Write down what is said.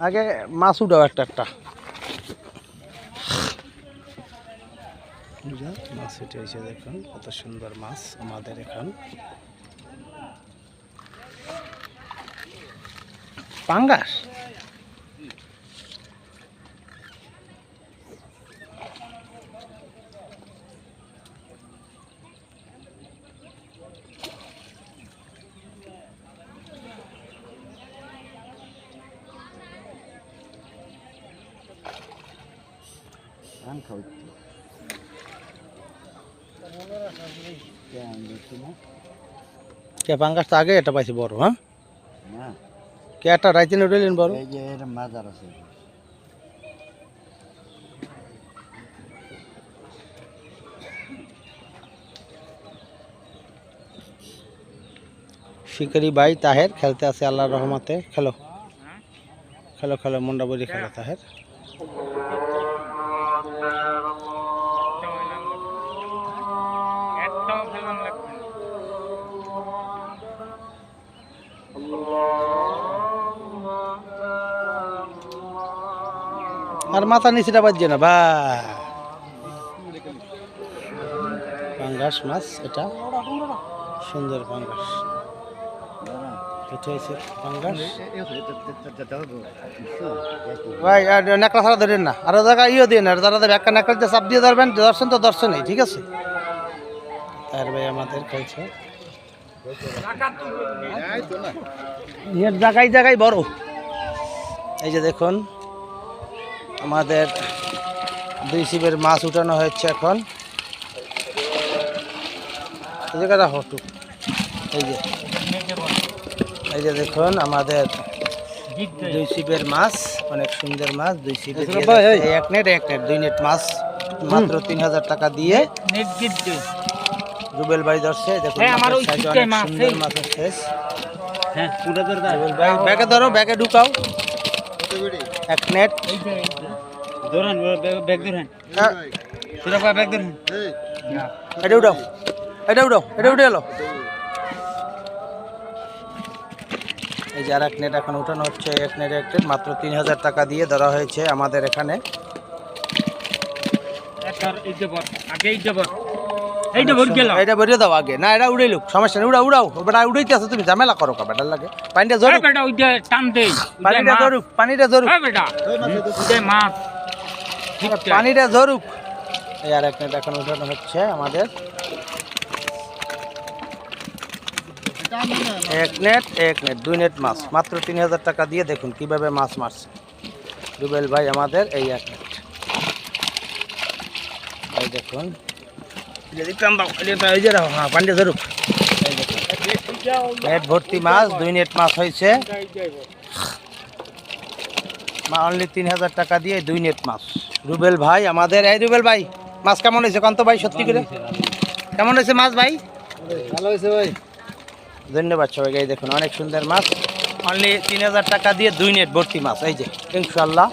আগে মাছ উঠাও একটা একটা মাছ উঠে এসে দেখুন কত সুন্দর মাছ আমাদের এখন পাঙ্গাস কে পাঙ্গাস তো আগে এটা পাইছি বড় হ্যাঁ কে একটা রাইতে উঠলেন বড় মাজার আছে শিকারি ভাই তাহের খেলতে আছে আল্লাহর রহমতে খেলো খেলো খেলো মুন্ডা বলি খেলো তাহের আর মাথা নিচেটা বাজছে না বা পাঙ্গাস মাছ এটা সুন্দর পাঙ্গাস এটা হচ্ছে পাঙ্গাস ভাই নেকড়া ছাড়া ধরেন না আরো জায়গা ইয়ে দিয়ে না যারা একটা নেকড়া চাপ দিয়ে ধরবেন দর্শন তো দর্শনই ঠিক আছে তার ভাই আমাদের খেলছে জায়গায় জায়গায় বড় এই যে দেখুন আমাদের দুই ছিপের মাছ উঠানো হচ্ছে এখন এই যে দেখুন আমাদের দুই ছিপের মাছ অনেক সুন্দর মাছ দুই ছিপে এক নেট দুই নেট মাছ মাত্র 3000 টাকা দিয়ে রুবেল ভাই ধরছে দেখুন সুন্দর মাছের শেষ ব্যাগে ধরো ব্যাগে ঢুকাও এক নেট এটা উঠাও এটা উঠাও এটা উঠে এলো এই যে আর এক নেট এখন উঠানো হচ্ছে এক নেট এক নেট মাত্র 3000 টাকা দিয়ে ধরা হয়েছে আমাদের এখানে এটা বেরিয়ে দাও আগে না এটা উড়াই লোক সমস্যা নেই উড়াও বেটা উড়াইতে আছে তুমি ঝামেলা করো কা বেটার লাগে পানিটা জরুক পানিটা জরুক পানিটা জরুক এই আর এক নেট এখন উঠানো হচ্ছে আমাদের এক নেট দুই নেট মাছ মাত্র 3000 টাকা দিয়ে দেখুন কিভাবে মাছ মারছে রুবেল ভাই আমাদের এই এক নেট এই দেখুন পানিটা জরুক নেট ভর্তি মাছ দুই নেট মাছ হয়েছে অনলি 3000 টাকা দিয়ে দুই নেট মাছ রুবেল ভাই আমাদের এই রুবেল ভাই মাছ কেমন হয়েছে কান্ত ভাই সত্যি করে কেমন হয়েছে মাছ ভাই ভালো হয়েছে ভাই ধন্যবাদ সবাইকে এই দেখুন অনেক সুন্দর মাছ অনলি 3000 টাকা দিয়ে দুই নেট ভর্তি মাছ এই যে ইনশাআল্লাহ